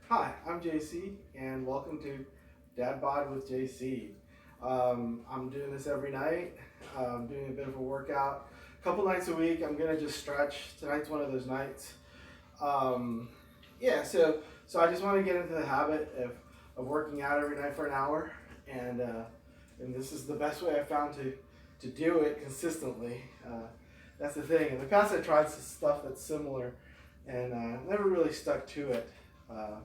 Hi, I'm JC, and welcome to Dad Bod with JC. I'm doing this every night. I'm doing a bit of a workout. A couple nights a week, I'm gonna just stretch. Tonight's one of those nights. Um, so I just want to get into the habit of working out every night for an hour, and and this is the best way I found to do it consistently. That's the thing. In the past, I tried some stuff that's similar, and never really stuck to it. Uh,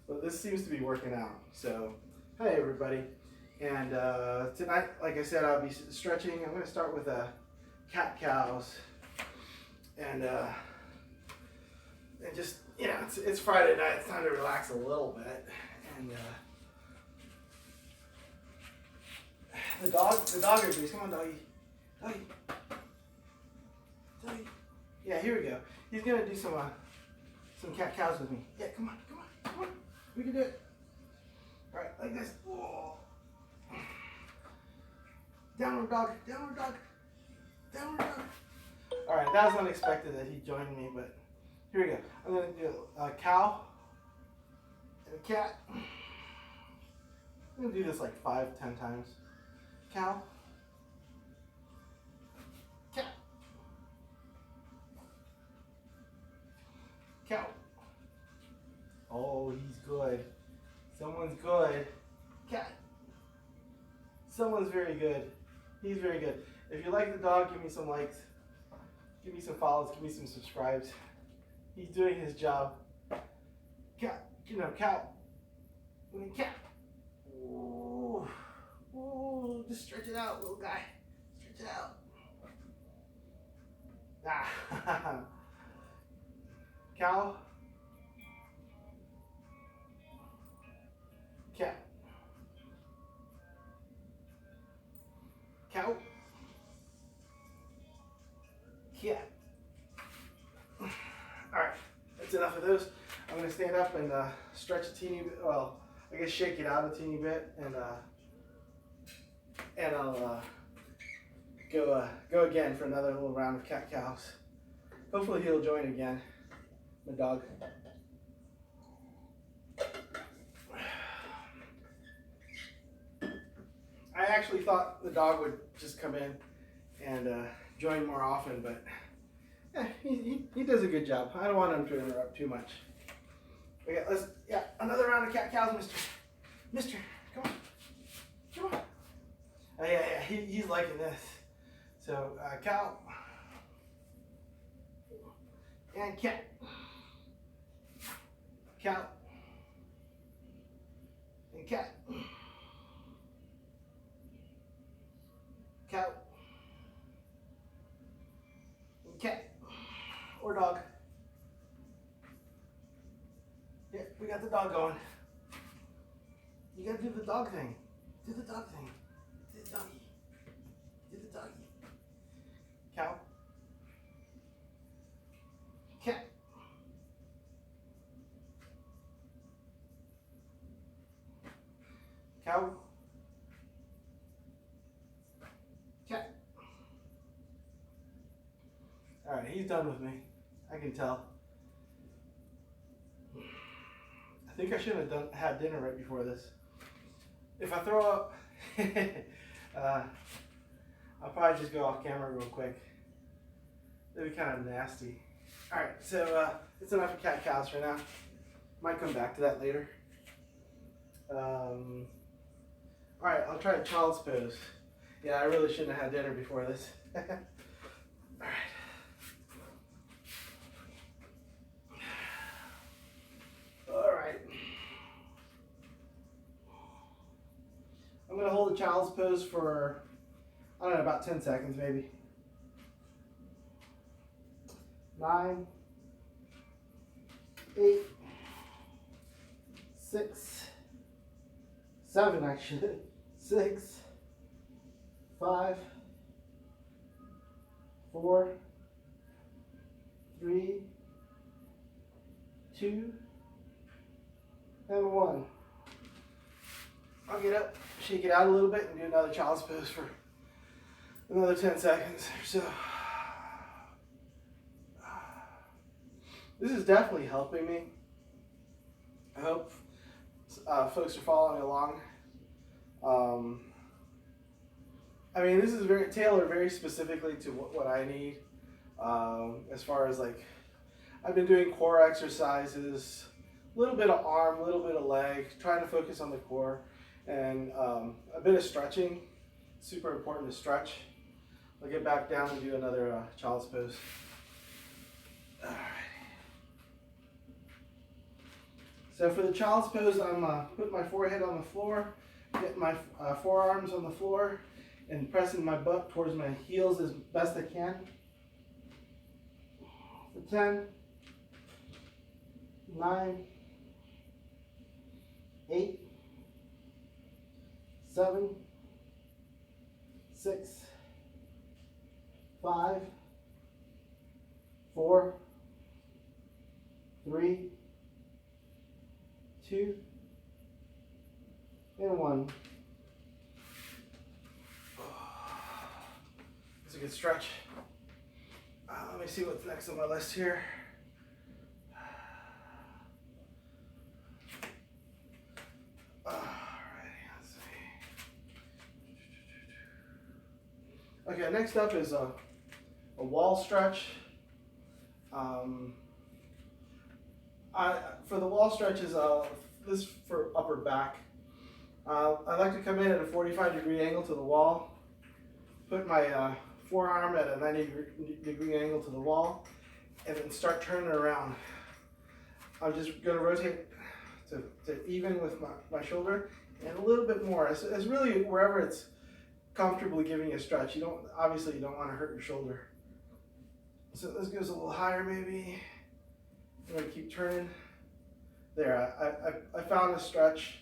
but this seems to be working out. So, hey everybody. And tonight, like I said, I'll be stretching. I'm going to start with cat cows. And just, it's Friday night. It's time to relax a little bit. And the dog agrees. Come on, doggy. Doggy. Doggy. Yeah, here we go. He's going to do some cat cows with me. Yeah, come on. We can do it. All right, like this. Whoa. Downward dog. All right, that was unexpected that he joined me, but here we go. I'm gonna do a cow and a cat. I'm gonna do this like 5-10 times. Cow. Cat. Cow. Oh, he's good. Someone's good. Cat. Someone's very good. He's very good. If you like the dog, give me some likes. Give me some follows. Give me some subscribes. He's doing his job. Cat. Cow. Cat. Ooh. Ooh. Just stretch it out, little guy. Stretch it out. Ah. Cow. Cat. Cow. Cat. Alright, that's enough of those. I'm going to stand up and stretch a teeny bit. Well, I guess shake it out a teeny bit, and I'll go again for another little round of cat cows. Hopefully he'll join again, my dog. I actually thought the dog would just come in and join more often, but he does a good job. I don't want him to interrupt too much. Okay, another round of cat cows, Mister, come on. Oh yeah, he's liking this. So cow and cat, cow and cat. Cow. Cat. Or dog. Yeah, we got the dog going. You gotta do the dog thing. Do the dog thing. Do the doggy. Do the doggy. Cow. Cat. Cow. Cat. All right, he's done with me. I can tell. I think I should have had dinner right before this. If I throw up, I'll probably just go off camera real quick. That'd be kind of nasty. All right, so it's enough of cat cows for now. Might come back to that later. All right, I'll try a child's pose. Yeah, I really shouldn't have had dinner before this. All right. All right. I'm going to hold the child's pose for, I don't know, about 10 seconds maybe. 9, 8, 6, 7 actually. 6, 5, 4, 3, 2, and 1. I'll get up, shake it out a little bit, and do another child's pose for another 10 seconds or so. This is definitely helping me. I hope folks are following along. I mean, this is very tailored very specifically to what I need. As far as like, I've been doing core exercises, a little bit of arm, a little bit of leg, trying to focus on the core, and a bit of stretching. Super important to stretch. I'll get back down and do another child's pose. Alright. So for the child's pose, I'm putting my forehead on the floor, getting my forearms on the floor, and pressing my butt towards my heels as best I can. For 10, 9, 8, 7, 6, 5, 4, 3, 2, and 1. It's a good stretch. Let me see what's next on my list here. Okay, next up is a wall stretch. For the wall stretches, this is for upper back. I like to come in at a 45-degree angle to the wall, put my forearm at a 90-degree angle to the wall, and then start turning around. I'm just going to rotate to even with my shoulder, and a little bit more. It's really wherever it's comfortably giving you a stretch. You don't want to hurt your shoulder. So this goes a little higher maybe. I'm going to keep turning. There, I found a stretch.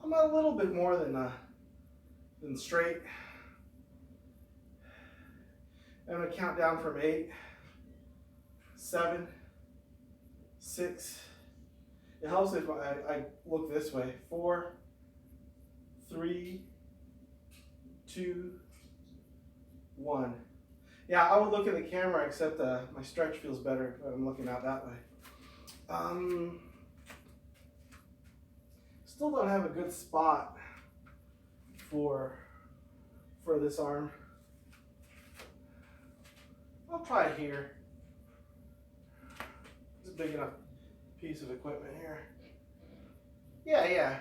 I'm a little bit more than straight. I'm going to count down from 8, 7, 6. It helps if I look this way. 4, 3, 2, 1. Yeah, I would look at the camera, except my stretch feels better if I'm looking out that way. Still don't have a good spot for this arm. I'll try it here. It's a big enough piece of equipment here. Yeah.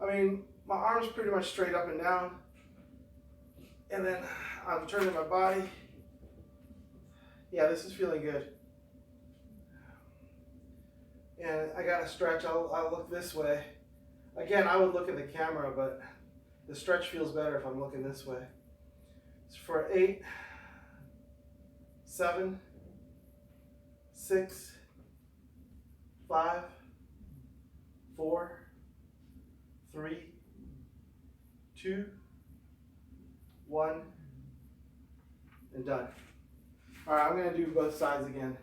I mean, my arm's pretty much straight up and down. And then I'm turning my body. Yeah, this is feeling good. And I got to stretch. I'll look this way. Again, I would look at the camera, but the stretch feels better if I'm looking this way. It's for 8, 7, 6, 5, 4, 3, 2, 1, and done. All right, I'm going to do both sides again.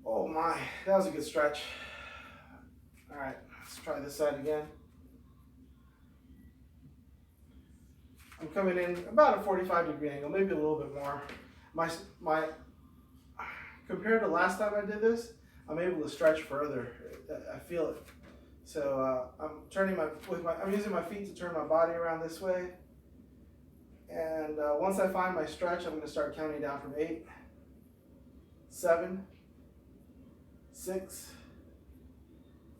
Oh my, that was a good stretch. All right, let's try this side again. I'm coming in about a 45-degree angle, maybe a little bit more. My compared to last time I did this, I'm able to stretch further. I feel it. So I'm using my feet to turn my body around this way. And once I find my stretch, I'm going to start counting down from 8, 7, 6,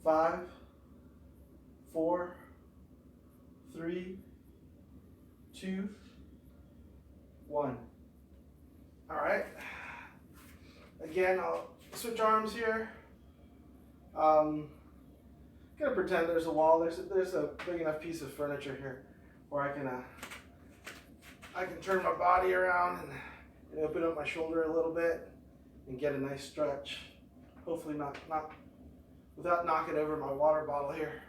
5, 4, 3, 2, 1. All right. Again, I'll switch arms here. Gonna pretend there's a wall. There's a big enough piece of furniture here where I can turn my body around and open up my shoulder a little bit and get a nice stretch. Hopefully not without knocking over my water bottle here.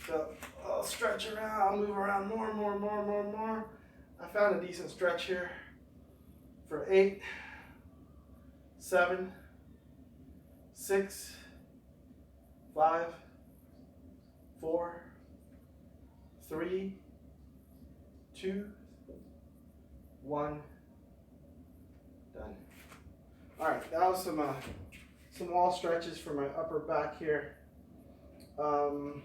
So I'll stretch around, I'll move around more. I found a decent stretch here for 8, 7, 6, 5, 4, 3, 2, 1, done. All right, that was some wall stretches for my upper back here. All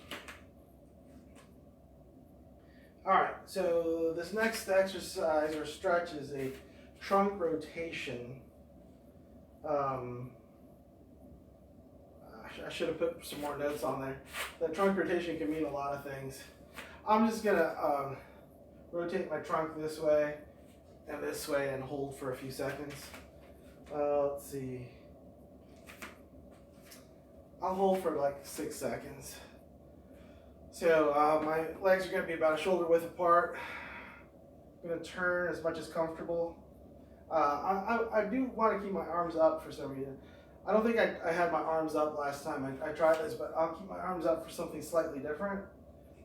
right, so this next exercise or stretch is a trunk rotation. I should have put some more notes on there. The trunk rotation can mean a lot of things. I'm just gonna rotate my trunk this way and hold for a few seconds. Let's see. I'll hold for like 6 seconds. So my legs are going to be about a shoulder width apart. I'm going to turn as much as comfortable. I do want to keep my arms up for some reason. I don't think I had my arms up last time I tried this, but I'll keep my arms up for something slightly different.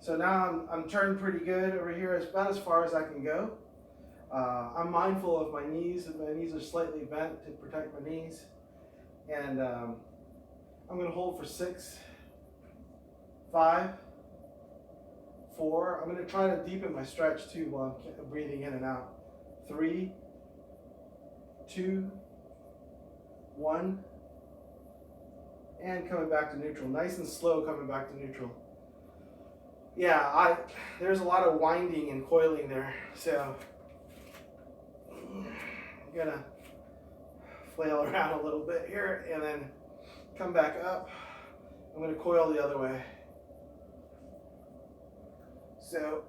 So now I'm turned pretty good over here, about as far as I can go. I'm mindful of my knees. My knees are slightly bent to protect my knees. And I'm going to hold for 6, 5, 4. I'm going to try to deepen my stretch too while I'm breathing in and out. 3, 2, 1. And coming back to neutral. Nice and slow coming back to neutral. Yeah, there's a lot of winding and coiling there. So I'm going to flail around a little bit here and then come back up. I'm going to coil the other way. So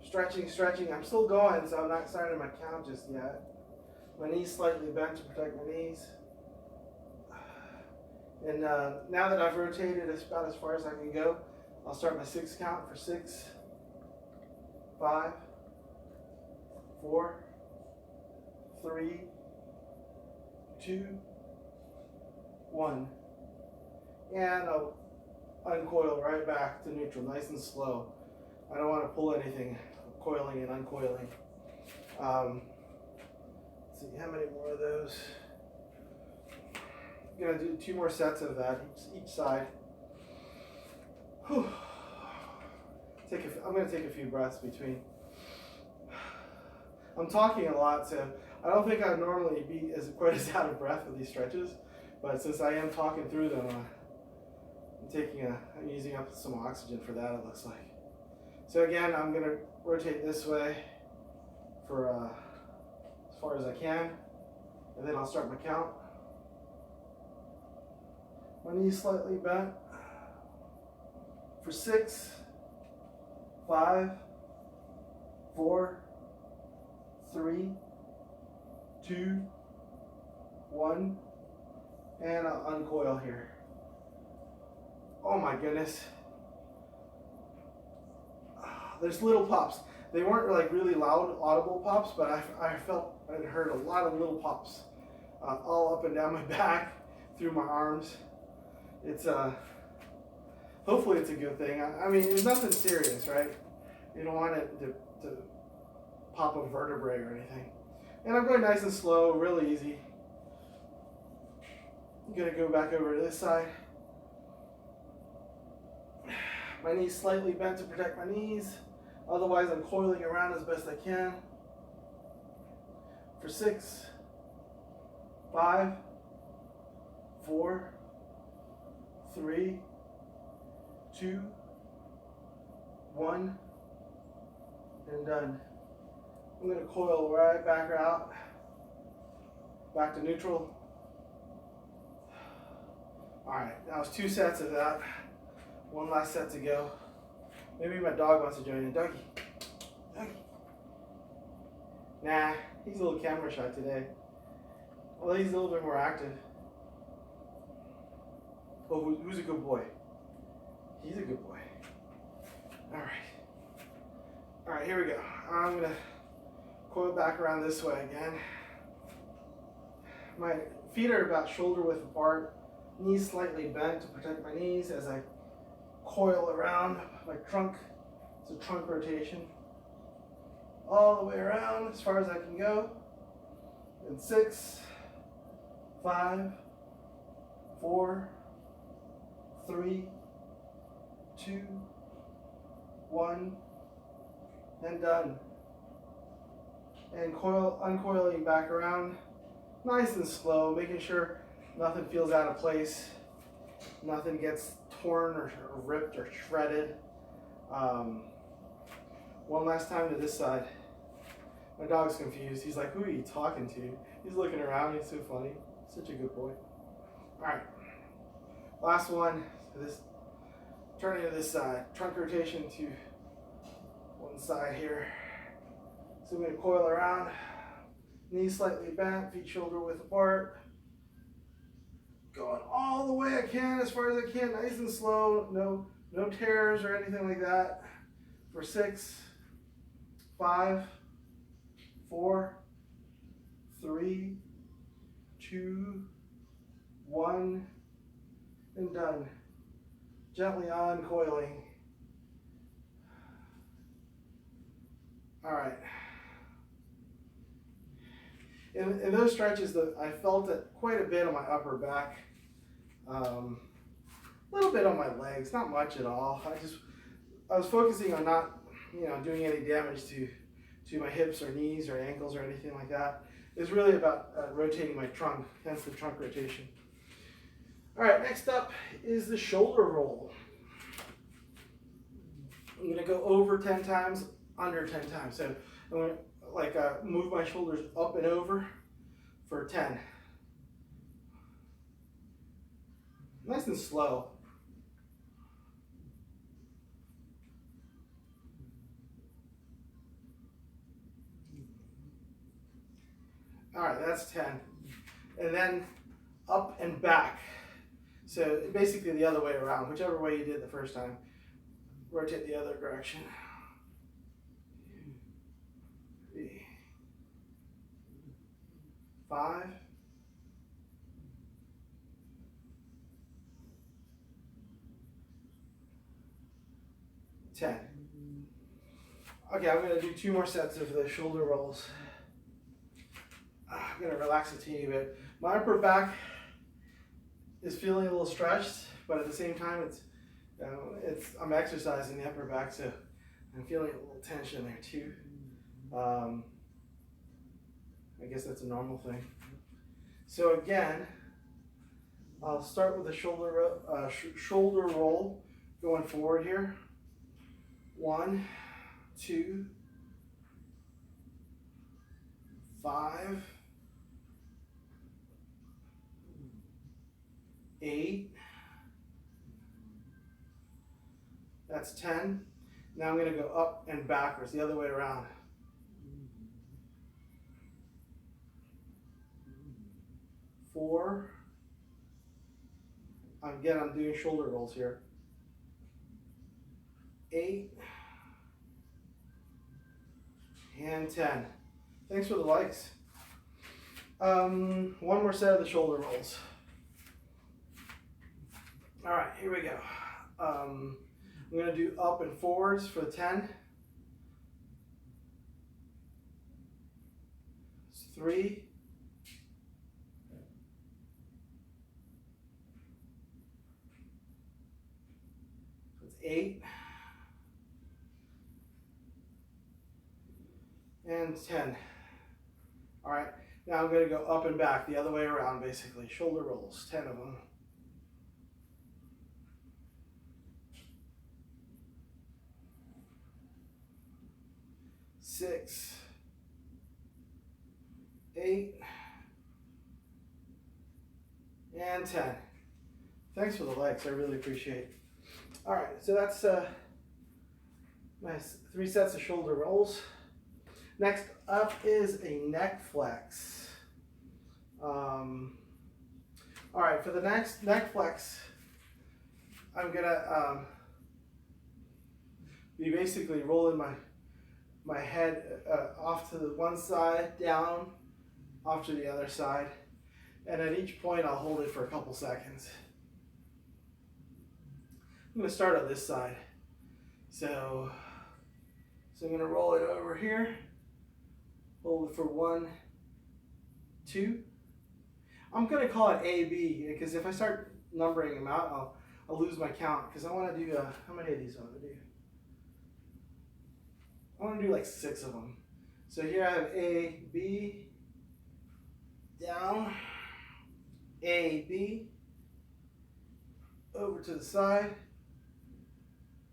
stretching. I'm still going, so I'm not starting my count just yet. My knees slightly bent to protect my knees. And now that I've rotated about as far as I can go, I'll start my 6 count for 6, 5, 4, 3, 2, 1. And I'll uncoil right back to neutral, nice and slow. I don't want to pull anything, coiling and uncoiling. Let's see, how many more of those? I'm going to do 2 more sets of that, each side. Whew. I'm going to take a few breaths between. I'm talking a lot, so I don't think I'd normally be quite as out of breath with these stretches, but since I am talking through them, I'm using up some oxygen for that, it looks like. So again, I'm going to rotate this way for as far as I can, and then I'll start my count. My knees slightly bent for 6, 5, 4, 3, 2, 1, and I'll uncoil here. Oh my goodness. There's little pops. They weren't like really loud, audible pops, but I felt and heard a lot of little pops all up and down my back, through my arms. It's hopefully it's a good thing. I mean, it's nothing serious, right? You don't want it to pop a vertebrae or anything. And I'm going nice and slow, real easy. I'm gonna go back over to this side. My knees slightly bent to protect my knees. Otherwise, I'm coiling around as best I can. For 6, 5, 4, 3, 2, 1, and done. I'm going to coil right back out, back to neutral. All right, that was 2 sets of that. 1 last set to go. Maybe my dog wants to join in. Dougie. Nah, he's a little camera shy today. Well, he's a little bit more active. Oh, who's a good boy? He's a good boy. All right, here we go. I'm gonna coil back around this way again. My feet are about shoulder width apart, knees slightly bent to protect my knees as I coil around my trunk. It's a trunk rotation. All the way around as far as I can go. And 6, 5, 4, 3, 2, 1, and done. And uncoiling back around, nice and slow, making sure nothing feels out of place. Nothing gets torn or ripped or shredded. One last time to this side. My dog's confused. He's like, who are you talking to? He's looking around. He's so funny. Such a good boy. All right. Last one. This turning to this side. Trunk rotation to one side here. So I'm going to coil around. Knees slightly bent. Feet shoulder width apart. Going all the way I can, as far as I can. Nice and slow. No tears or anything like that. For 6, 5, 4, 3, 2, 1, and done. Gently uncoiling. All right. In those stretches, I felt it quite a bit on my upper back, a little bit on my legs, not much at all. I was focusing on not, doing any damage to my hips or knees or ankles or anything like that. It's really about rotating my trunk, hence the trunk rotation. All right, next up is the shoulder roll. I'm gonna go over 10 times, under 10 times. So I'm gonna move my shoulders up and over for 10. Nice and slow. All right, that's 10. And then up and back. So basically the other way around, whichever way you did the first time. Rotate the other direction. 3, 5, 10. Okay, I'm going to do 2 more sets of the shoulder rolls. I'm going to relax a teeny bit. My upper back is feeling a little stretched, but at the same time, I'm exercising the upper back, so I'm feeling a little tension there too. I guess that's a normal thing. So again, I'll start with a shoulder roll going forward here. 1, 2, 5, 8. That's 10. Now I'm going to go up and backwards, the other way around. 4. Again, I'm doing shoulder rolls here. 8. And 10. Thanks for the likes. One more set of the shoulder rolls. All right, here we go. I'm going to do up and forwards for 10. 3. 8. And 10. All right, now I'm going to go up and back, the other way around basically. Shoulder rolls, 10 of them. 6, 8, and 10. Thanks for the likes, I really appreciate it. All right, so that's my 3 sets of shoulder rolls. Next up is a neck flex. All right, for the next neck flex, I'm gonna be basically rolling my head off to the one side, down, off to the other side, and at each point I'll hold it for a couple seconds. I'm going to start on this side. So I'm going to roll it over here, hold it for 1, 2. I'm going to call it A, B, because if I start numbering them out, I'll lose my count, because I want to do, how many of these do I want to do? I want to do like 6 of them. So here I have A, B, down, A, B, over to the side,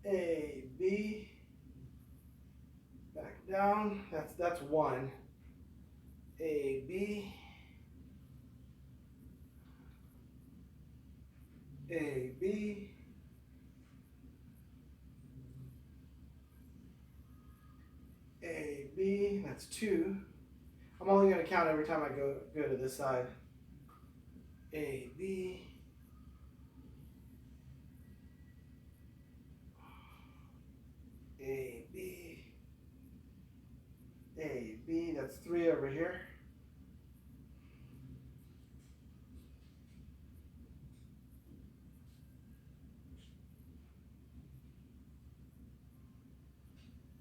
A, B, back down, that's one, A, B, A, B, A, B, that's two. I'm only going to count every time I go to this side. A, B, A, B, A, B, that's three over here.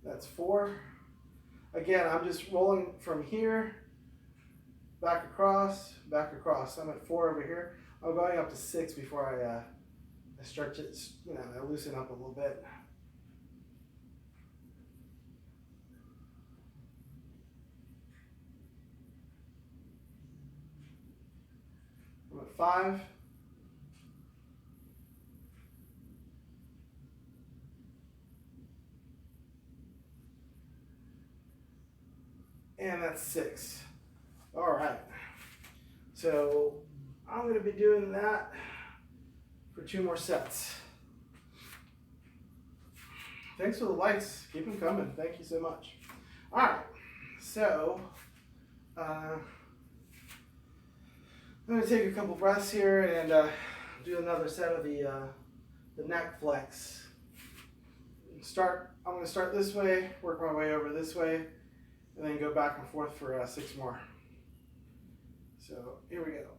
That's four. Again, I'm just rolling from here, back across, back across. I'm at four over here. I'm going up to six before I stretch it, I loosen up a little bit. I'm at five. And that's six. All right. So I'm going to be doing that for two more sets. Thanks for the likes. Keep them coming. Thank you so much. All right. So I'm going to take a couple breaths here and do another set of the neck flex. I'm going to start this way, work my way over this way, and then go back and forth for six more. So here we go.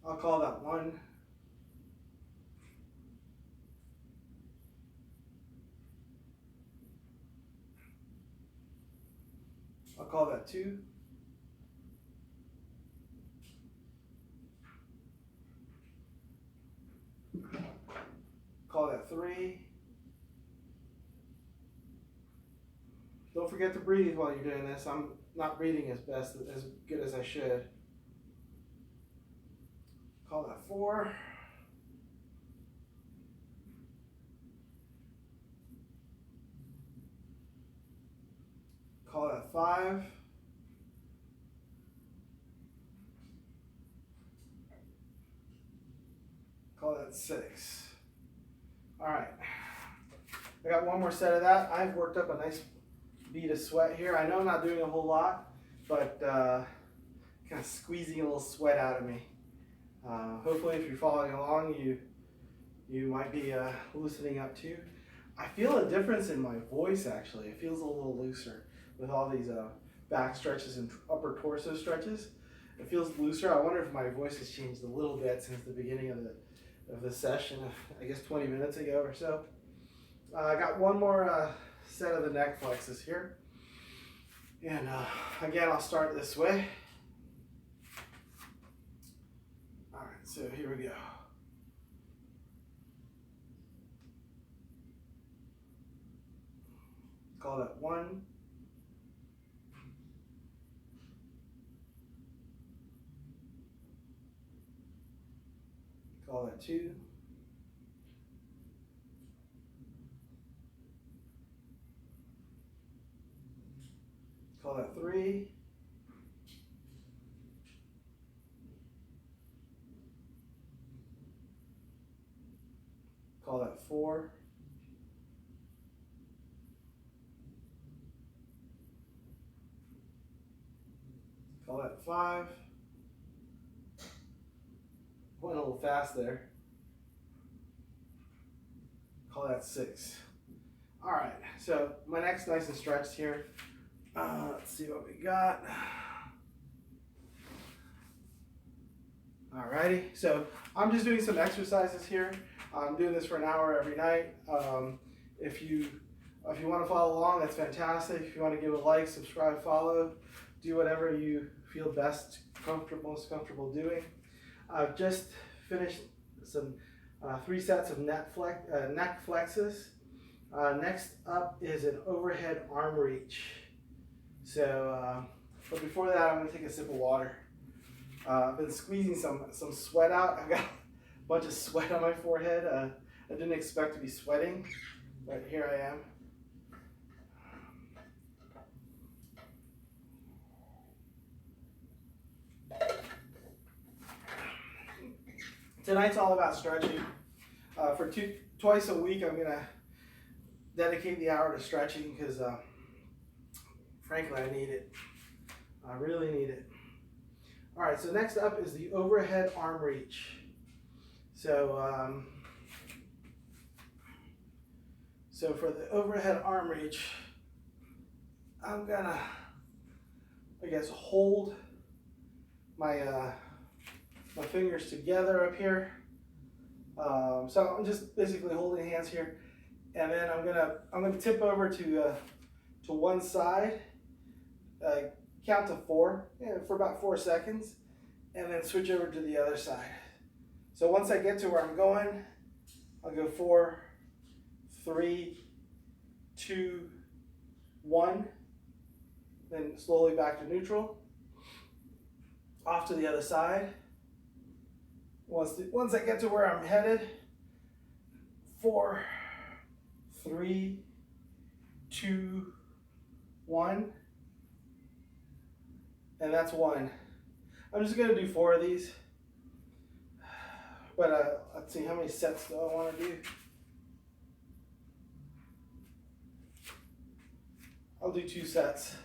I'll call that one. I'll call that two. Call that three. Don't forget to breathe while you're doing this. I'm not breathing as good as I should. Call that four. Call that five. Call that six. All right. I got one more set of that. I've worked up a nice bead of sweat here. I know I'm not doing a whole lot, but kind of squeezing a little sweat out of me. Hopefully, if you're following along, you might be loosening up too. I feel a difference in my voice actually. It feels a little looser with all these back stretches and upper torso stretches. It feels looser. I wonder if my voice has changed a little bit since the beginning of the session, I guess 20 minutes ago or so. I got one more set of the neck flexes here. And again, I'll start this way. All right, so here we go. Call that one. Call that two. Call that three. Call that four. Call that five. Went a little fast there. Call that six. All right, so my neck's nice and stretched here. Let's see what we got. Alrighty, so I'm just doing some exercises here. I'm doing this for an hour every night. If you want to follow along, that's fantastic. If you want to give a like, subscribe, follow, do whatever you feel most comfortable doing. I've just finished some 3 sets of neck flexes. Next up is an overhead arm reach. So But before that, I'm gonna take a sip of water. I've been squeezing some sweat out. I've got a bunch of sweat on my forehead. I didn't expect to be sweating, but here I am. Tonight's all about stretching. For twice a week, I'm gonna dedicate the hour to stretching because, frankly, I need it. I really need it. All right, so next up is the overhead arm reach. So, so for the overhead arm reach, I'm gonna, I guess, hold my my fingers together up here. So I'm just basically holding hands here, and then I'm gonna tip over to one side, count to 4 for about 4 seconds, and then switch over to the other side. So once I get to where I'm going, I'll go 4, 3, 2, 1, then slowly back to neutral. Off to the other side. Once I get to where I'm headed, 4, 3, 2, 1, and that's 1. I'm just gonna do 4 of these, but let's see, how many sets do I want to do? I'll do 2 sets.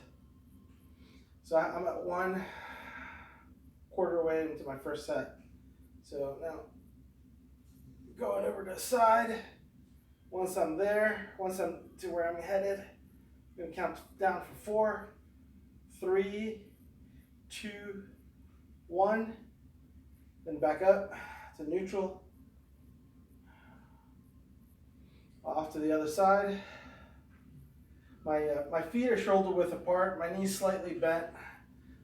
So I'm at 1/4 way into my first set. So now going over to the side. Once I'm there, once I'm to where I'm headed, I'm gonna count down for 4, 3, 2, 1, then back up to neutral. Off to the other side. My feet are shoulder width apart, my knees slightly bent.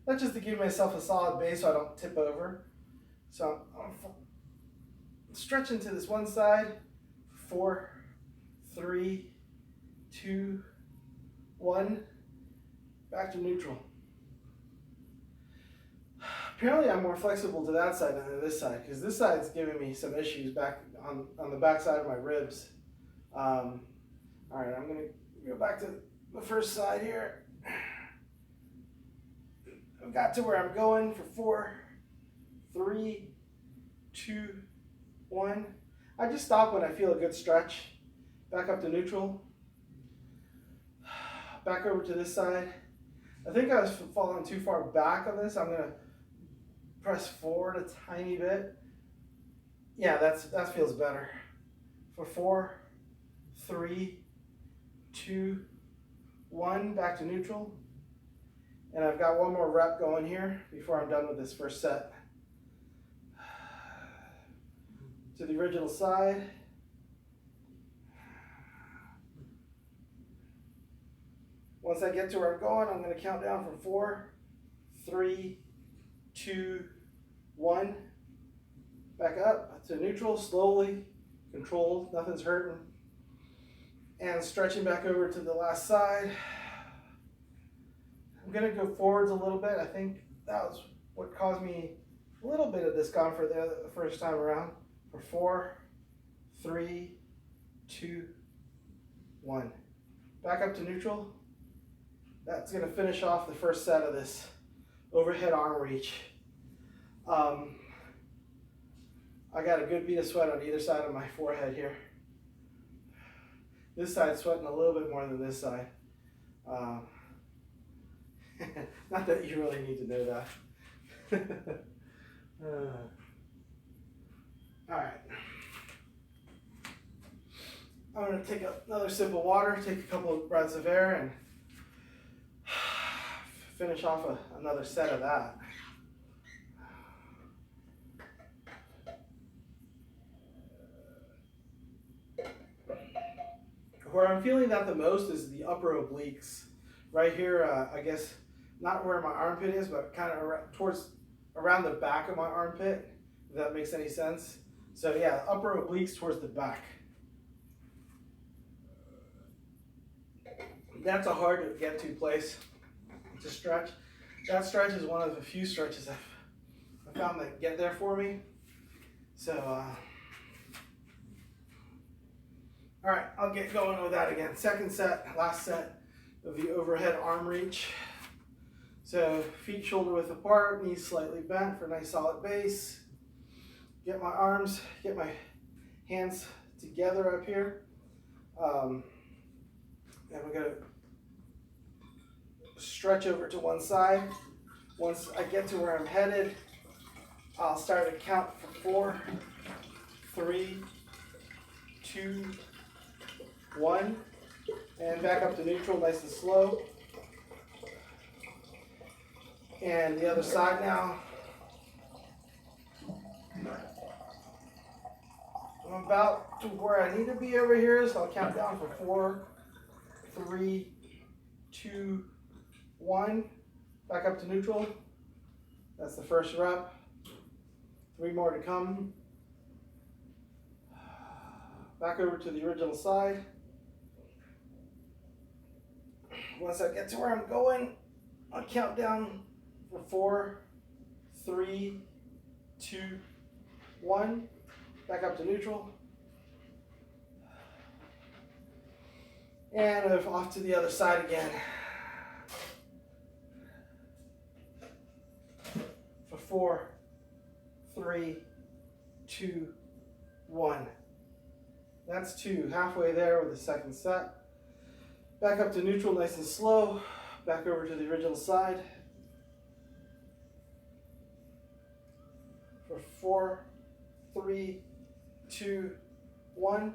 That's just to give myself a solid base so I don't tip over. So I'm stretching to this one side. 4, 3, 2, 1, back to neutral. Apparently I'm more flexible to that side than to this side, because this side's giving me some issues back on the back side of my ribs. All right, I'm gonna go back to the first side here. I've got to where I'm going for 4, 3, 2, 1. I just stop when I feel a good stretch. Back up to neutral. Back over to this side. I think I was falling too far back on this. I'm gonna press forward a tiny bit. Yeah, that feels better. For 4, 3, 2, 1, back to neutral. And I've got one more rep going here before I'm done with this first set. To the original side. Once I get to where I'm going, I'm going to count down from 4, 3, 2, 1. Back up to neutral, slowly, controlled, nothing's hurting. And stretching back over to the last side. I'm going to go forwards a little bit. I think that was what caused me a little bit of discomfort there the first time around. For 4, 3, 2, 1. Back up to neutral. That's going to finish off the first set of this overhead arm reach. I got a good bead of sweat on either side of my forehead here. This side's sweating a little bit more than this side. Not that you really need to know that. All right. I'm going to take another sip of water, take a couple of breaths of air, and finish off another set of that. Where I'm feeling that the most is the upper obliques. Right here, I guess, not where my armpit is, but kind of around the back of my armpit, if that makes any sense. So yeah, upper obliques towards the back. That's a hard to get to place to stretch. That stretch is one of the few stretches I found that get there for me. So, all right, I'll get going with that again. Second set, last set of the overhead arm reach. So feet shoulder width apart, knees slightly bent for a nice solid base. Get my arms, get my hands together up here. And we're gonna stretch over to one side. Once I get to where I'm headed, I'll start to count for 4, 3, 2, 1, and back up to neutral, nice and slow. And the other side now. I'm about to where I need to be over here, so I'll count down for 4, 3, 2, 1. Back up to neutral. That's the first rep. 3 more to come. Back over to the original side. Once I get to where I'm going, I'll count down for 4, 3, 2, 1. Back up to neutral. And move off to the other side again. For 4, 3, 2, 1. That's 2. Halfway there with the second set. Back up to neutral, nice and slow. Back over to the original side. For 4, 3, 2, 1.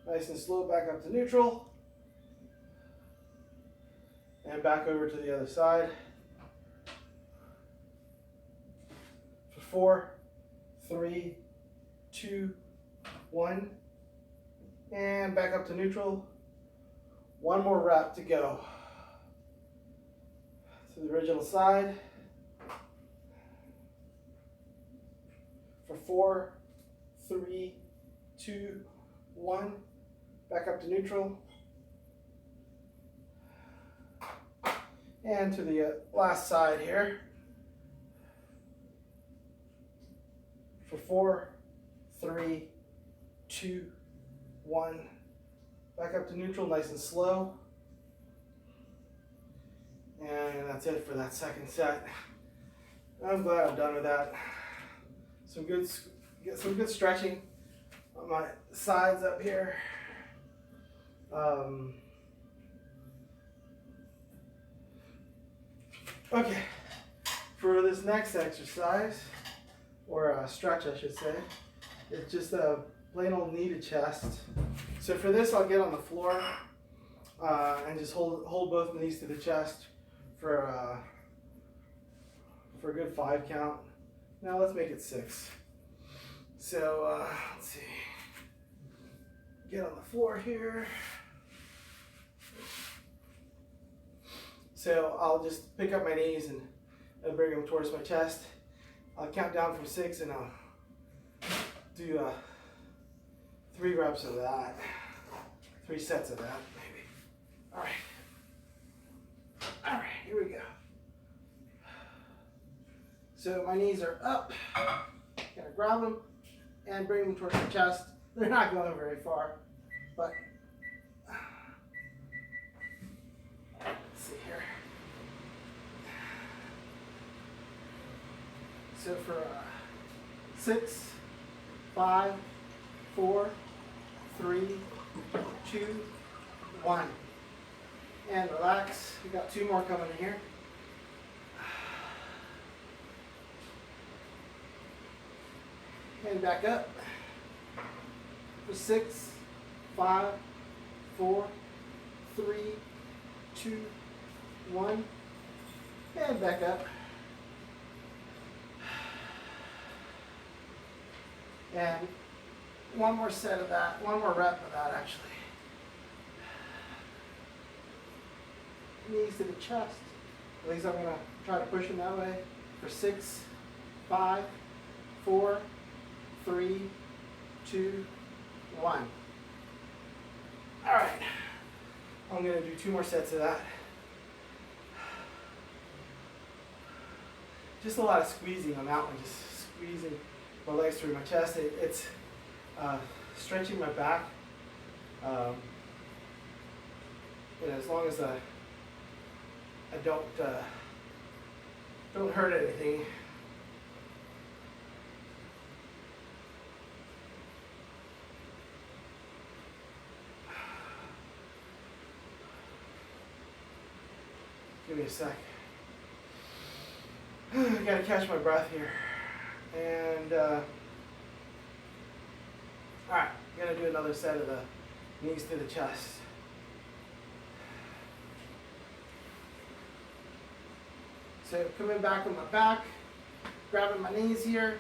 Nice and slow, back up to neutral. And back over to the other side. For 4, 3, 2, 1. And back up to neutral. 1 more rep to go. To the original side. For 4, 3, 2, 1. Back up to neutral. And to the last side here. For 4, 3, 2, 1. Back up to neutral, nice and slow. And that's it for that second set. I'm glad I'm done with that. Get some good stretching on my sides up here. Okay, for this next exercise, or stretch I should say, it's just a plain old knee to chest. So for this, I'll get on the floor and just hold both knees to the chest for a good 5 count. Now let's make it 6. So let's see. Get on the floor here. So I'll just pick up my knees and bring them towards my chest. I'll count down from 6 and I'll do 3 reps of that. 3 sets of that, maybe. All right, here we go. So my knees are up. Gonna grab them and bring them towards my chest. They're not going very far, but let's see here. So for 6, 5, 4, 3, 2, 1. And relax. We got 2 more coming in here. And back up. For 6, 5, 4, 3, 2, 1. And back up. And 1 more set of that, 1 more rep of that actually. Knees to the chest. At least I'm going to try to push them that way. For 6, 5, 4, 3, 2, 1. All right. I'm going to do 2 more sets of that. just a lot of squeezing on that one, just squeezing my legs through my chest. It's stretching my back. And as long as I don't hurt anything. Give me a sec. I gotta catch my breath here. And alright, I'm gonna do another set of the knees to the chest. So coming back on my back, grabbing my knees here,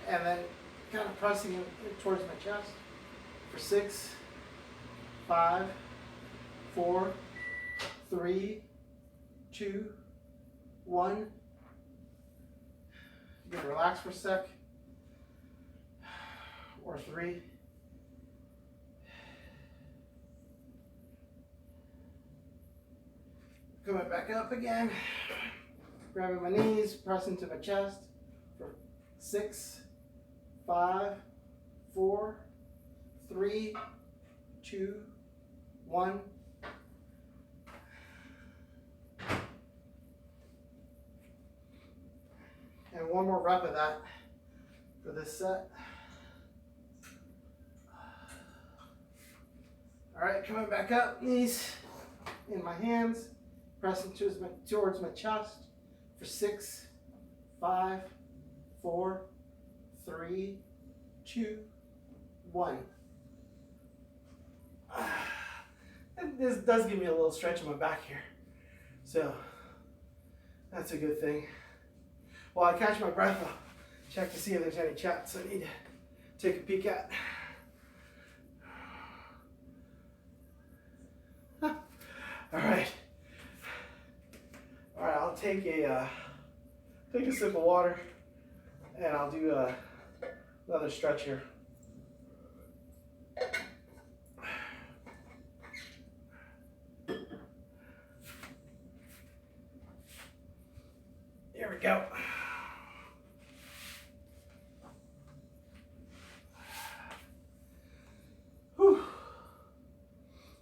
and then kind of pressing it towards my chest for 6, 5, 4, 3, 2, 1. You can relax for a sec, or 3. Coming back up again, grabbing my knees, pressing to my chest for 6, 5, 4, 3, 2, 1. And one more rep of that for this set. All right, coming back up, knees in my hands, pressing towards my chest for 6, 5, 4, 3, 2, 1. And this does give me a little stretch in my back here, so that's a good thing. While I catch my breath, I'll check to see if there's any chats I need to take a peek at. All right. All right, I'll take a sip of water, and I'll do another stretch here. Here we go. Whew.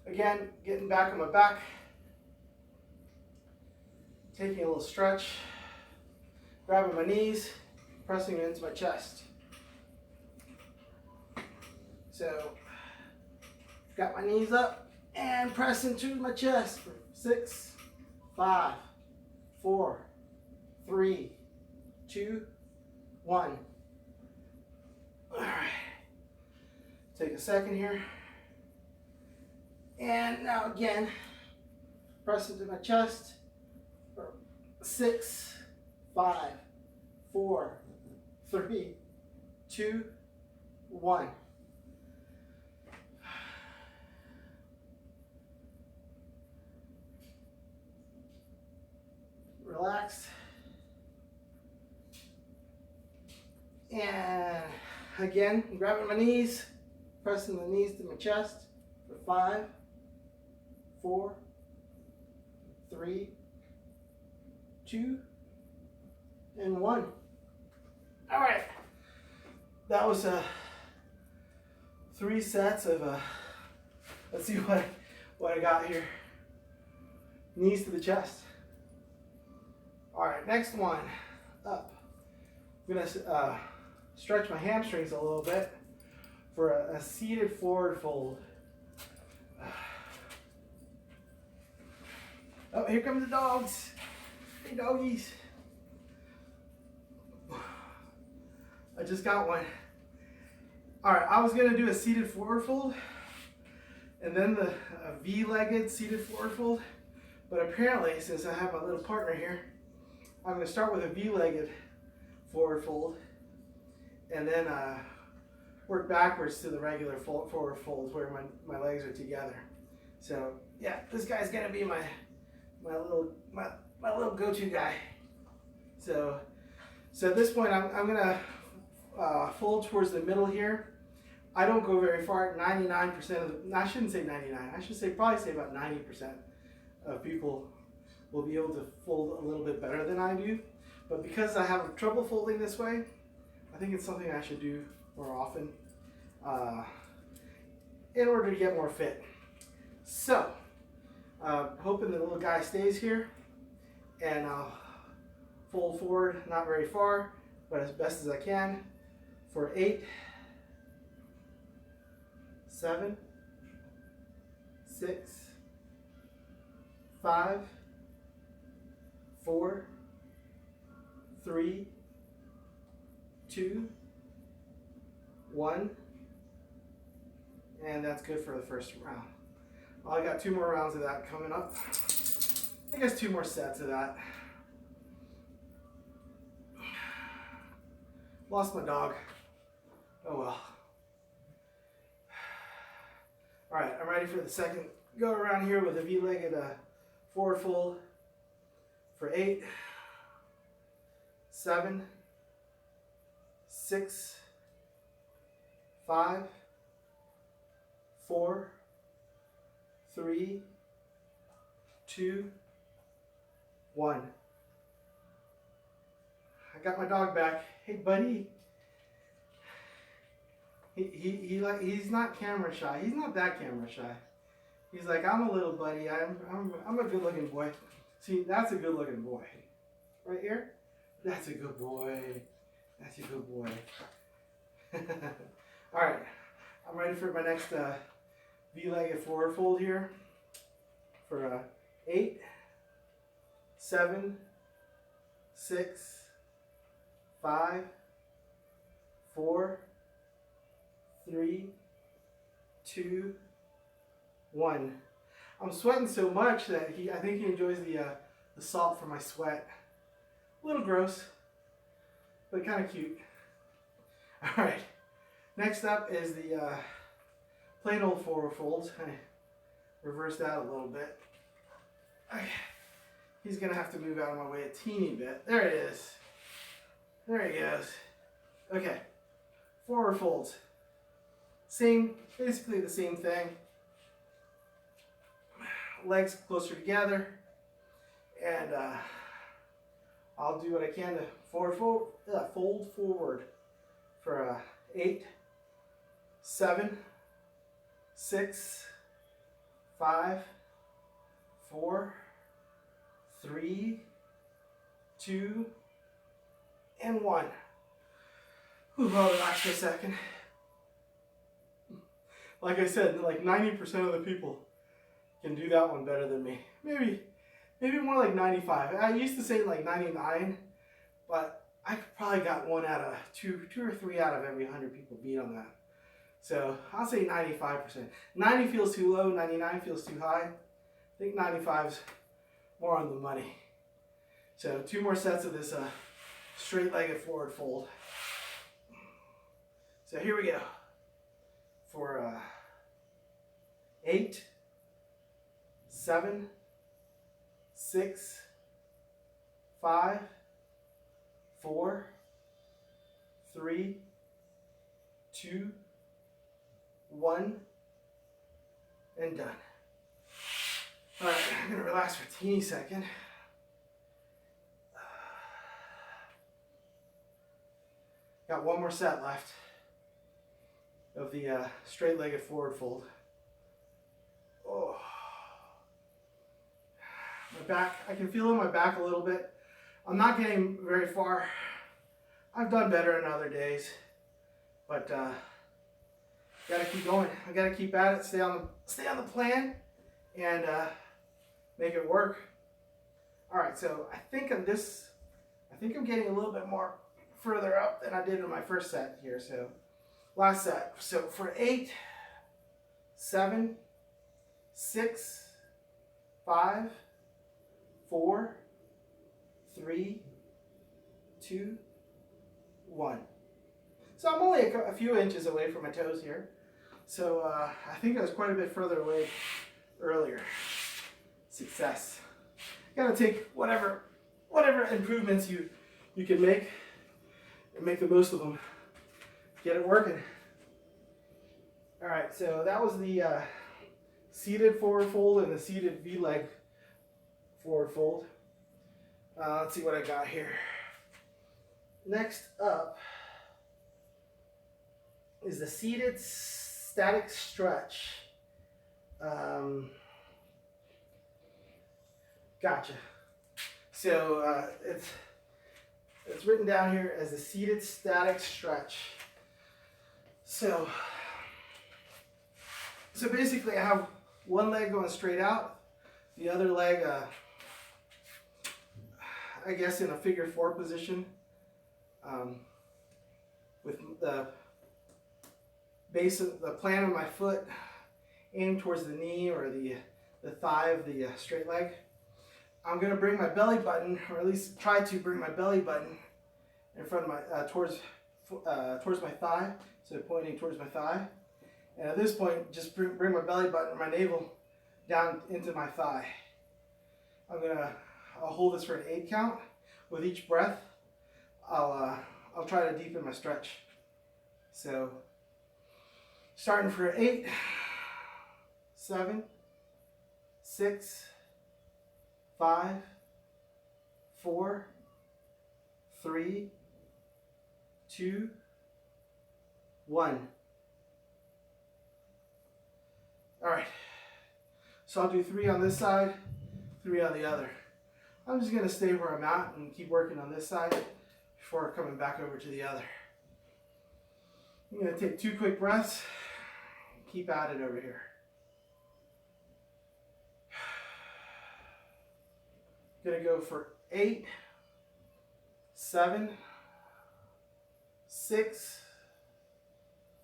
Again, getting back on my back. Taking a little stretch, grabbing my knees, pressing it into my chest. So, got my knees up and pressing to my chest for 6, 5, 4, 3, 2, 1. All right. Take a second here. And now again, pressing to my chest. 6, 5, 4, 3, 2, 1. Relaxed. And again, grabbing my knees, pressing the knees to my chest for 5, 4, 3, 2, and 1. All right. That was 3 sets of, let's see what I got here. Knees to the chest. All right, next one, up. I'm gonna stretch my hamstrings a little bit for a seated forward fold. Oh, here come the dogs. Hey, doggies. I just got one. All right, I was gonna do a seated forward fold and then the V-legged seated forward fold, but apparently, since I have my little partner here, I'm gonna start with a V-legged forward fold and then work backwards to the regular forward folds where my legs are together. So yeah, this guy's gonna be my little go-to guy. So at this point, I'm gonna fold towards the middle here. I don't go very far. 99% of I shouldn't say 99. I should probably say about 90% of people will be able to fold a little bit better than I do. But because I have trouble folding this way, I think it's something I should do more often in order to get more fit. So, hoping the little guy stays here, and I'll fold forward, not very far, but as best as I can, for 8, 7, 6, 5, 4, 3, 2, 1, and that's good for the first round. Well, I got 2 more rounds of that coming up. I guess 2 more sets of that. Lost my dog. Oh well. Alright, I'm ready for the second go around here with a V-legged forward fold for 8, 7, 6, 5, 4, 3, 2, 1. I got my dog back. Hey, buddy. He's not camera shy. He's not that camera shy. He's like, I'm a little buddy. I'm a good looking boy. See, that's a good looking boy. Right here? That's a good boy. That's a good boy. Alright. I'm ready for my next V-legged forward fold here. For 8, 7, 6, 5, 4, 3, 2, 1. I'm sweating so much that I think he enjoys the salt from my sweat. A little gross, but kind of cute. All right, next up is the plain old forward folds. I reverse that a little bit. Okay. He's gonna have to move out of my way a teeny bit. There it is. There he goes. Okay, forward folds. Basically the same thing. Legs closer together, and I'll do what I can to fold forward for 8, 7, 6, 5, 4, 3, 2, and 1. Ooh, I'll relax for a second. Like I said, like 90% of the people can do that one better than me. Maybe more like 95. I used to say like 99, but I probably got one out of two or three out of every 100 people beat on that. So I'll say 95%. 90 feels too low, 99 feels too high. I think 95 is more on the money. So 2 more sets of this straight-legged forward fold. So here we go. For 8, 7, 6, 5, 4, 3, 2, 1, and done. Alright, I'm going to relax for a teeny second. Got 1 more set left of the straight-legged forward fold. Oh. My back, I can feel in my back a little bit. I'm not getting very far. I've done better in other days, but gotta keep going. I gotta keep at it. Stay on the plan, and make it work. All right, so I think I'm getting a little bit more further up than I did in my first set here. So last set. So for 8, 7, 6, 5, 4, 3, 2, 1. So I'm only a few inches away from my toes here. So I think I was quite a bit further away earlier. Success. You gotta take whatever improvements you can make and make the most of them. Get it working. All right, so that was the seated forward fold and the seated V-leg forward fold. Let's see what I got here. Next up is the seated static stretch. Gotcha. So it's written down here as a seated static stretch. So basically I have one leg going straight out, the other leg I guess in a figure 4 position, with the base of the plant of my foot aimed towards the knee or the thigh of the straight leg. I'm going to bring my belly button, or at least try to bring my belly button in front of my towards my thigh, so pointing towards my thigh. And at this point, just bring my belly button, my navel, down into my thigh. I'll hold this for an 8 count. With each breath, I'll try to deepen my stretch. So, starting for 8, 7, 6, 5, 4, 3, 2, 1. All right. So I'll do 3 on this side, 3 on the other. I'm just going to stay where I'm at and keep working on this side before coming back over to the other. I'm going to take 2 quick breaths. Keep at it over here. Going to go for 8, 7, 6,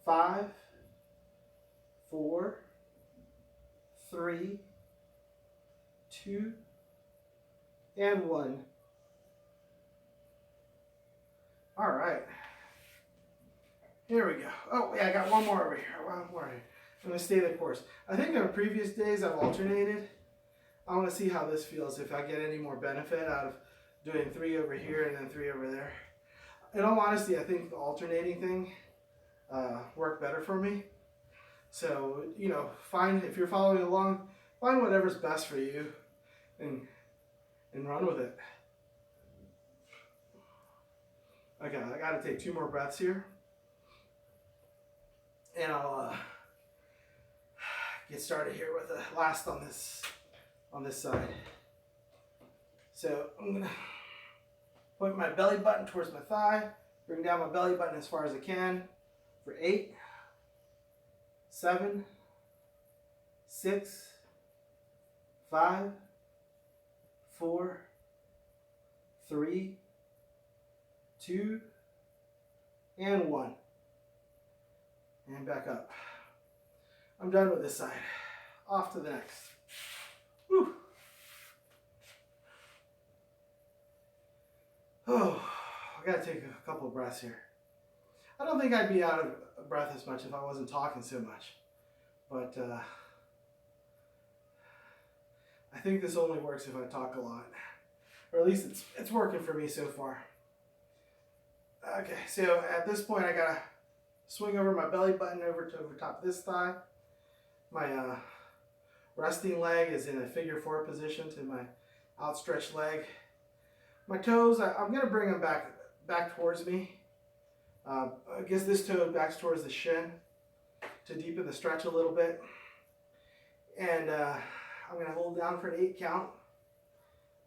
5, 4, 3, 2, and 1. All right. Here we go. Oh, yeah, I got one more over here. One more. I'm going to stay the course. I think on previous days I've alternated. I want to see how this feels, if I get any more benefit out of doing 3 over here and then 3 over there. In all honesty, I think the alternating thing worked better for me. So, you know, if you're following along, find whatever's best for you and run with it. Okay, I got to take 2 more breaths here. And I'll get started here with the last on this side. So I'm going to point my belly button towards my thigh, bring down my belly button as far as I can for 8, 7, 6, 5, 4, 3, 2, and 1. And back up. I'm done with this side. Off to the next. Whew. Oh, I gotta take a couple of breaths here. I don't think I'd be out of breath as much if I wasn't talking so much. But I think this only works if I talk a lot. Or at least it's working for me so far. Okay, so at this point I gotta swing over my belly button over top of this thigh. My resting leg is in a figure 4 position to my outstretched leg. My toes, I'm going to bring them back towards me. I guess this toe backs towards the shin to deepen the stretch a little bit. And I'm going to hold down for an 8 count.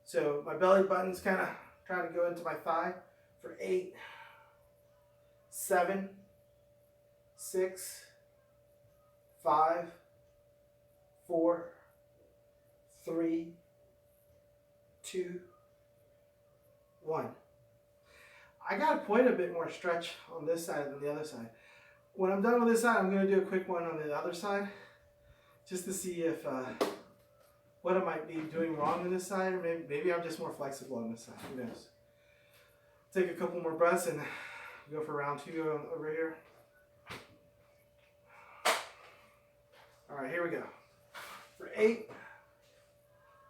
So my belly button's kind of trying to go into my thigh for 8, 7, 6, 5, 4, 3, 2, 1. I got quite a bit more stretch on this side than the other side. When I'm done with this side, I'm going to do a quick one on the other side, just to see if what I might be doing wrong on this side, or maybe I'm just more flexible on this side. Who knows? Take a couple more breaths and go for round 2 over here. All right, here we go. For 8,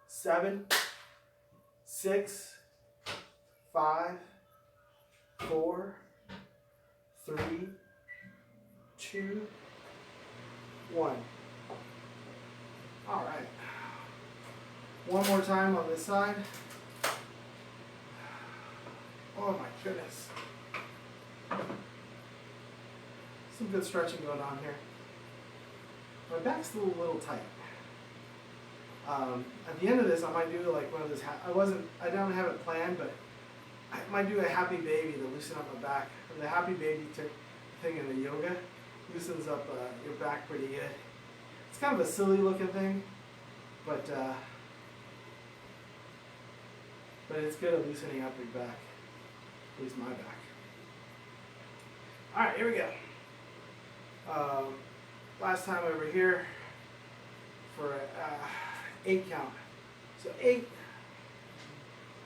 7, 6, 5, 4, 3, 2, 1. All right. One more time on this side. Oh my goodness. Some good stretching going on here. My back's still a little tight. At the end of this, I might do like one of those. I don't have it planned, but I might do a happy baby to loosen up my back. And the happy baby thing in the yoga loosens up your back pretty good. It's kind of a silly looking thing, but it's good at loosening up your back. At least my back. All right, here we go. Last time over here for 8 count. So 8,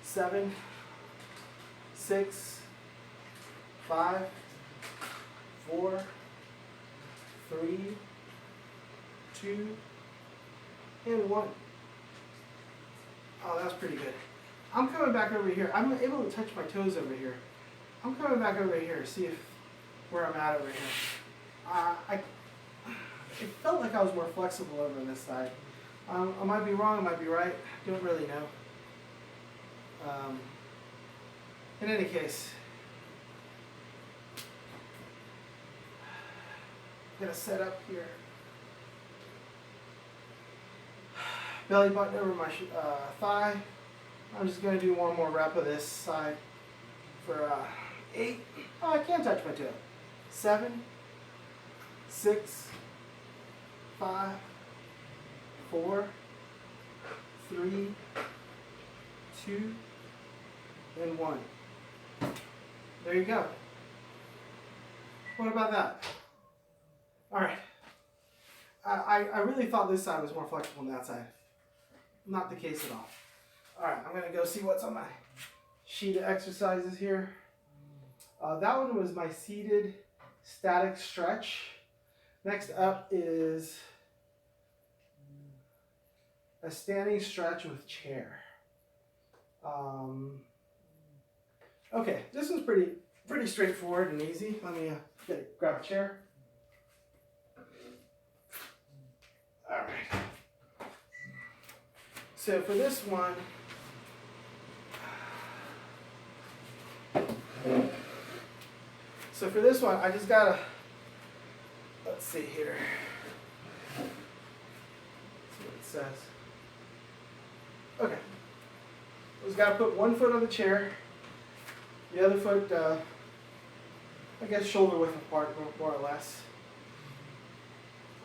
7, 6, 5, 4, 3, 2, and 1. Oh, that's pretty good. I'm coming back over here. I'm able to touch my toes over here. I'm coming back over here, see where I'm at over here. It felt like I was more flexible over on this side. I might be wrong, I might be right. Don't really know. In any case, I'm gonna set up here. Belly button over my thigh. I'm just gonna do one more rep of this side for 8. Oh, I can touch my toe. 7, 6, 5, 4, 3, 2, and 1. There you go. What about that? All right. I really thought this side was more flexible than that side. Not the case at all. All right, I'm going to go see what's on my sheet of exercises here. That one was my seated static stretch. Next up is a standing stretch with chair. Okay, this one's pretty straightforward and easy. Let me grab a chair. All right. So for this one, I just gotta, let's see here. Let's see what it says. Okay. Just gotta put one foot on the chair, the other foot, I guess shoulder width apart, more or less.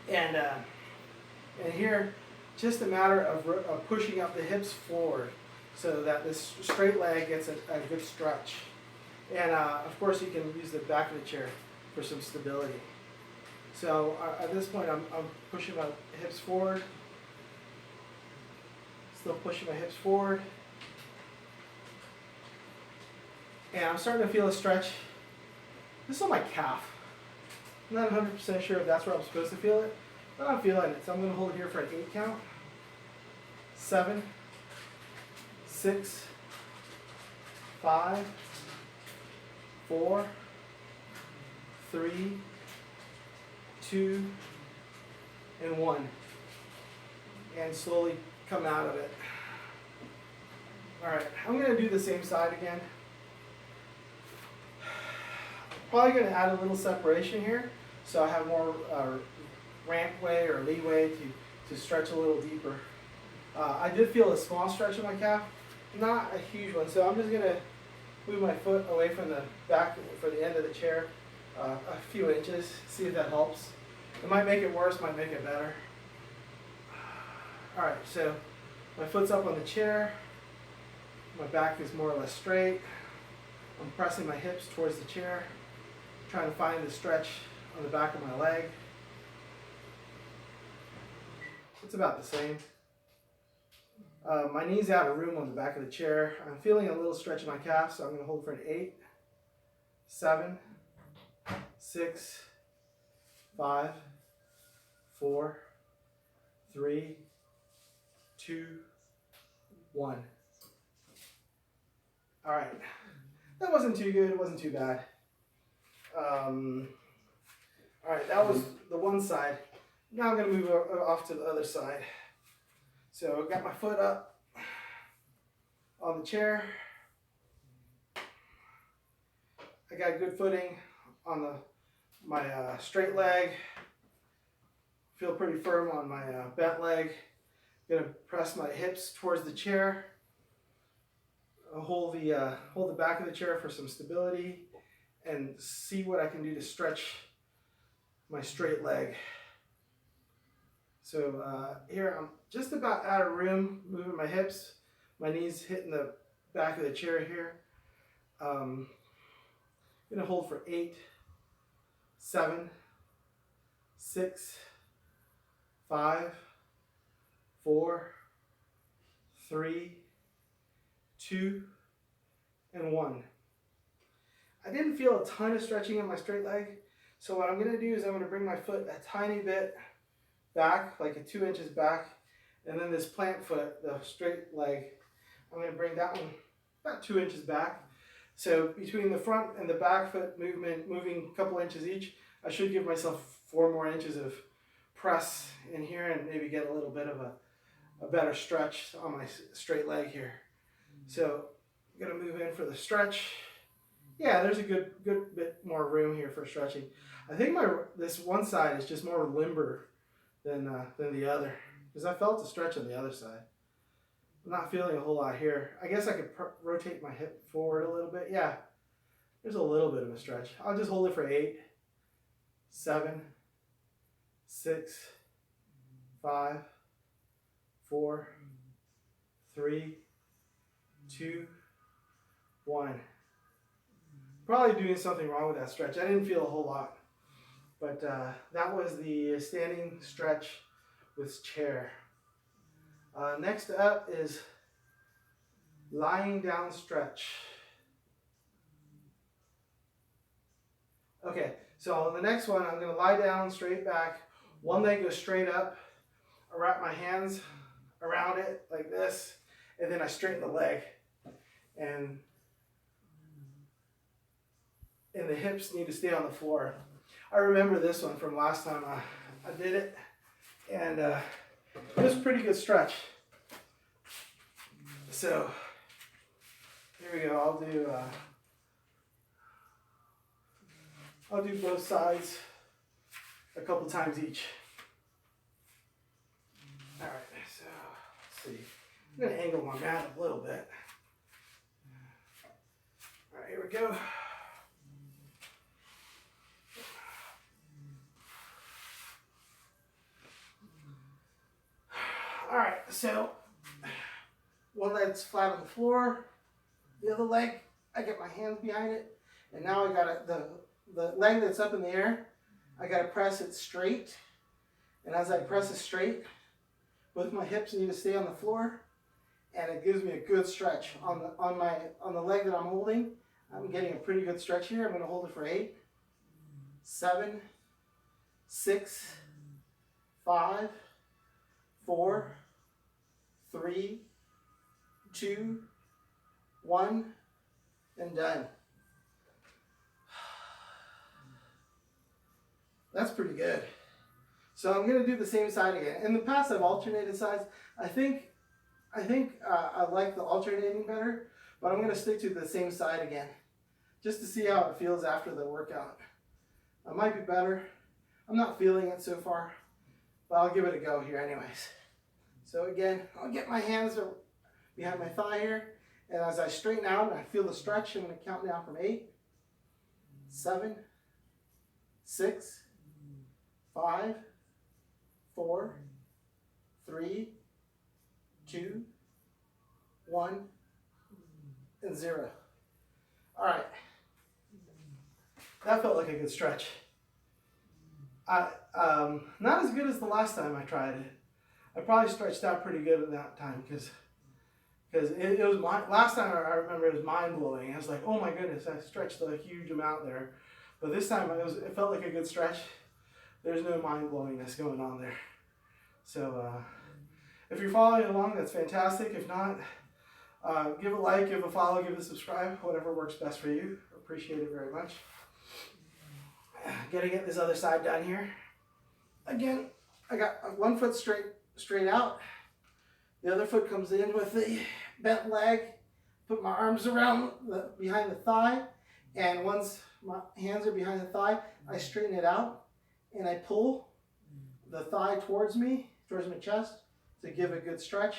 And here, just a matter of pushing up the hips forward so that this straight leg gets a good stretch. And of course, you can use the back of the chair for some stability. So at this point, I'm pushing my hips forward. Still pushing my hips forward. And I'm starting to feel a stretch. This is on my calf. I'm not 100% sure if that's where I'm supposed to feel it, but I'm feeling it. So I'm going to hold it here for an 8 count. 7, 6, 5, 4, 3, 2, and 1. And slowly come out of it. All right, I'm going to do the same side again. Probably going to add a little separation here, so I have more rampway or leeway to stretch a little deeper. I did feel a small stretch in my calf, not a huge one, so I'm just going to move my foot away from the back for the end of the chair a few inches, see if that helps. It might make it worse, might make it better. All right, so my foot's up on the chair, my back is more or less straight. I'm pressing my hips towards the chair, trying to find the stretch on the back of my leg. It's about the same. My knee's out of room on the back of the chair. I'm feeling a little stretch in my calf, so I'm going to hold for an 8, 7, 6, 5, 4, 3, 2, 1. All right. That wasn't too good. It wasn't too bad. All right, that was the one side. Now I'm going to move off to the other side. So I've got my foot up on the chair. I got good footing on my straight leg. Feel pretty firm on my bent leg. Gonna press my hips towards the chair. Hold the back of the chair for some stability, and see what I can do to stretch my straight leg. So here I'm just about out of room, moving my hips, my knees hitting the back of the chair here. I'm gonna hold for 8, 7, 6, 5, 4, 3, 2, and 1. I didn't feel a ton of stretching in my straight leg, so what I'm going to do is I'm going to bring my foot a tiny bit back, like 2 inches back, and then this plant foot, the straight leg, I'm going to bring that one about 2 inches back. So between the front and the back foot moving a couple inches each, I should give myself 4 more inches of press in here and maybe get a little bit of a better stretch on my straight leg here. So I'm going to move in for the stretch. Yeah, there's a good bit more room here for stretching. I think this one side is just more limber than the other, because I felt the stretch on the other side. I'm not feeling a whole lot here. I guess I could rotate my hip forward a little bit. Yeah, there's a little bit of a stretch. I'll just hold it for 8, 7, 6, 5, 4, 3, 2, 1. Probably doing something wrong with that stretch. I didn't feel a whole lot, but that was the standing stretch with chair. Next up is lying down stretch. Okay, so on the next one, I'm going to lie down straight back. One leg goes straight up. I wrap my hands around it like this, and then I straighten the leg. And the hips need to stay on the floor. I remember this one from last time I did it, and it was a pretty good stretch. So here we go. I'll do both sides a couple times each. All right, so let's see. I'm going to angle my mat a little bit. All right, here we go. All right, so one leg's flat on the floor, the other leg, I get my hands behind it, and now I got the leg that's up in the air, I got to press it straight, and as I press it straight, both my hips need to stay on the floor, and it gives me a good stretch on the leg that I'm holding. I'm getting a pretty good stretch here. I'm going to hold it for 8, 7, 6, 5, 4, 3, 2, 1, and done. That's pretty good. So I'm going to do the same side again. In the past, I've alternated sides. I think I like the alternating better, but I'm going to stick to the same side again, just to see how it feels after the workout. It might be better. I'm not feeling it so far, but I'll give it a go here anyways. So again, I'll get my hands behind my thigh here, and as I straighten out and I feel the stretch, I'm going to count down from 8, 7, 6, 5, 4, 3, 2, 1, and 0. All right. That felt like a good stretch. Not as good as the last time I tried it. I probably stretched out pretty good at that time because it was last time I remember it was mind blowing. I was like, oh my goodness, I stretched a huge amount there. But this time it felt like a good stretch. There's no mind blowingness going on there. So if you're following along, that's fantastic. If not, give a like, give a follow, give a subscribe, whatever works best for you. Appreciate it very much. Gotta get this other side done here. Again, I got one foot straight out. The other foot comes in with the bent leg. Put my arms around behind the thigh, And once my hands are behind the thigh, I straighten it out and I pull the thigh towards me, towards my chest, to give a good stretch.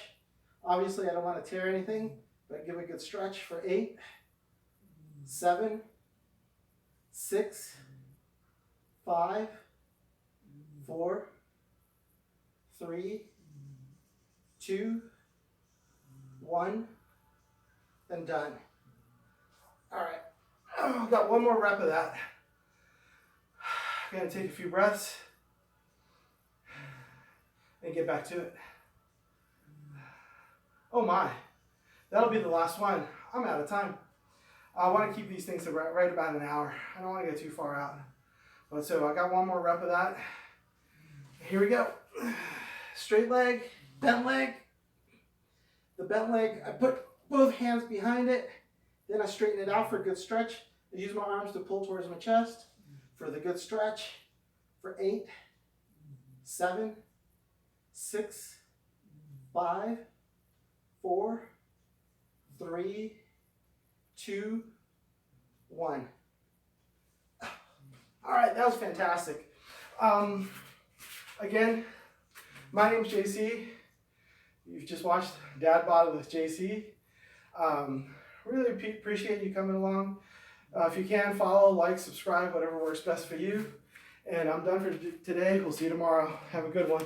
Obviously, I don't want to tear anything, but give a good stretch for 8, 7, 6, 5, 4, 3, 2, 1, and done. All right, I've got one more rep of that. I'm gonna take a few breaths and get back to it. Oh my, that'll be the last one. I'm out of time. I want to keep these things right about an hour. I don't want to get too far out. But so I got one more rep of that. Here we go. Straight leg, bent leg. The bent leg, I put both hands behind it. Then I straighten it out for a good stretch. I use my arms to pull towards my chest for the good stretch for 8, 7, 6, 5, 4, 3, 2, 1. All right, that was fantastic. Again, my name's JC. You've just watched Dad Bod with JC. Really appreciate you coming along. If you can, follow, like, subscribe, whatever works best for you. And I'm done for today. We'll see you tomorrow. Have a good one.